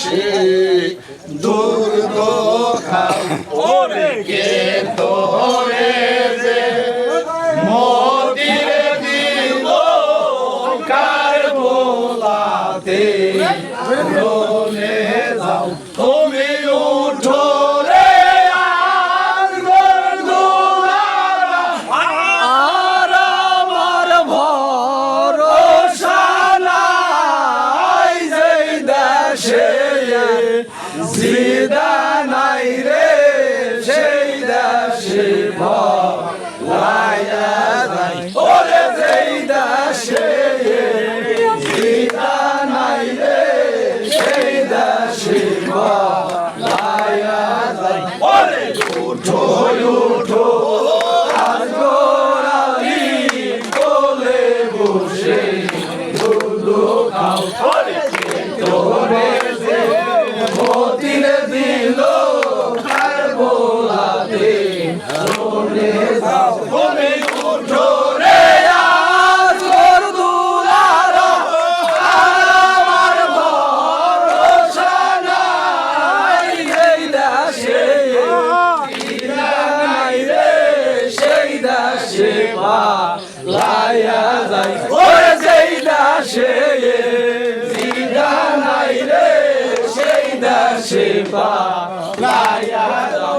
বসে দূর দোখাও ওরে কে তোরে যে মতিরে দিল কার বোলাতে রোলে যাও তুমি উঠো রে আর গর্দুলারা আর আমার ভরসা নাই যেই দেশে জিদা নাই রে সেই দেশে ভলাইয়া যাই ওরে যেই দেশে জিদা নাই রে সেই দেশে ভলাইয়া যাই ওরে উঠো উঠো আজ গোড়ালি কোলে বসে দুধু খাও ওরে তোরে যে মতিরে দিল কার বোলাতে রোলে যাও তুমি উঠো রে আজ গর্দুলারা আমার ভরসা নাই এই দেশে জিদা নাই রে সেই দেশে পালাইয়া যাই ওরে যেই দেশে জিদা নাই রে সেই দেশে পালাইয়া যাও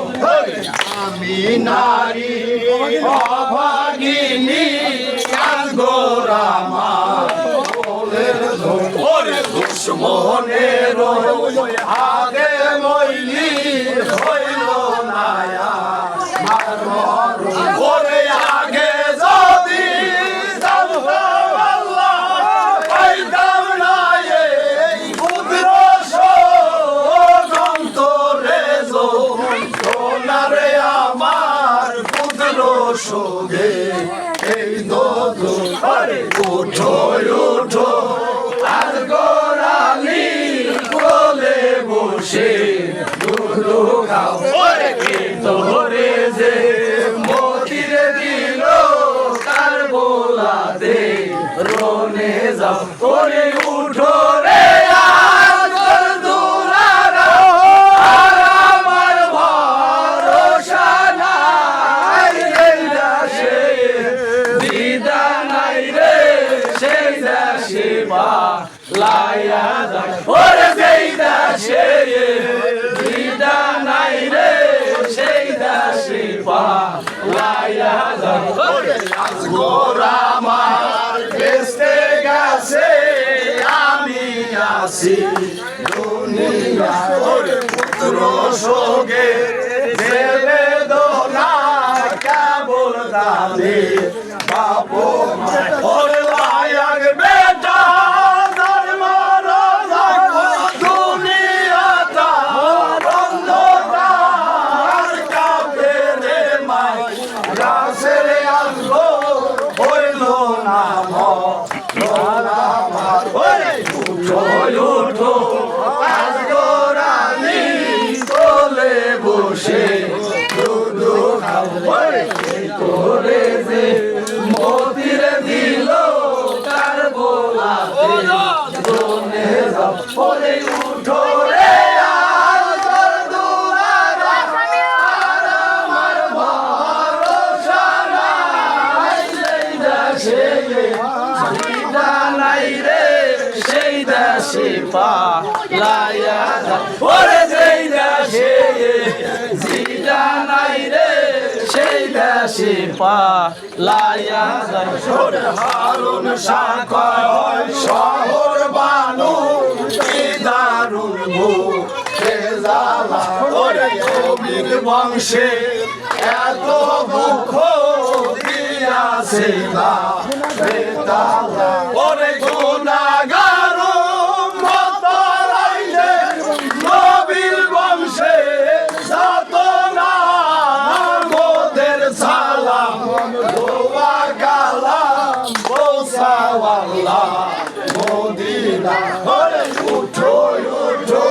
আমি নারী অভাগিনী গোরামা ওরে দুশ্মনের আগে মইলি হইল নায়া ওরে আগে যদি জানতাম আল্লাহ পাইতাম না এই পুত্র সন্তরে সোনারে আমার পুত্র সোগে এই দোদো উঠো উঠো আর গোড়ালি কোলে বসে দুধু খাও ওরে কে তোরে যে মতিরে দিল কার বোলাতে রোনে যাও ওরে উঠো রে আর গর্দুলারা আর আমার ভরসা নাই এই দেশে দিদা নাই রে সেই দেশে পালাইয়া যাই ওরে যেই দেশে দিদা নাই রে সেই দেশে পালাইয়া যাই ওরে আজ গোরা আমার বেস্তে গেছে আমি আসি দুনিয়া ওরে পুত্র সোগে দেবে দোলা কেবল দাদে বাপো ওরে লায়াক বেটা ধর্মর দুনিয়াটা অন্ধকার কাপে রে মাই গাছের আসলো হইল না ওরে উঠো উঠো আজ গোড়ালি কোলে বসে দুধু খাও ওরে তোরে যে মতিরে দিল কার বোলাতে রোলে যাও ওরে উঠো রে আর গর্দুলারা আর আমার ভরসা নাই সেই দেশে জিদা নাই রে সেই দেশে পালাইয়া যাই ওরে যেই দেশে জিদা নাই রে সেই দেশে পালাইয়া যাই ওরে হারুন সাকয় শহর বানু কি দারুণ মুখে জ্বালা ওরে কবির বংশে এত দুঃখ দিয়াছে না বেতালা ওরে গুনাহগার উম্মত রাইলে নবীর বংশে যাতনা মোদের সালাম দোয়া কালাম পৌঁছাও আল্লাহ মদিনা ওরে উঠো উঠো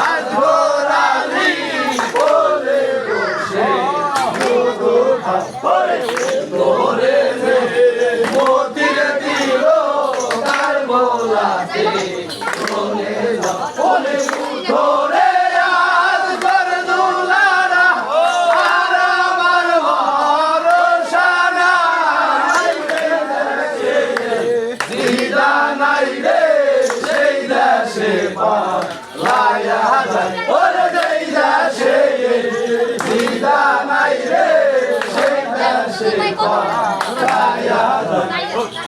আজ গোড়ালি কোলে বসে দুধু খাও ওরে তোরে যে মতিরে দিল কার বোলাতে রোলে যাও ওরে তোর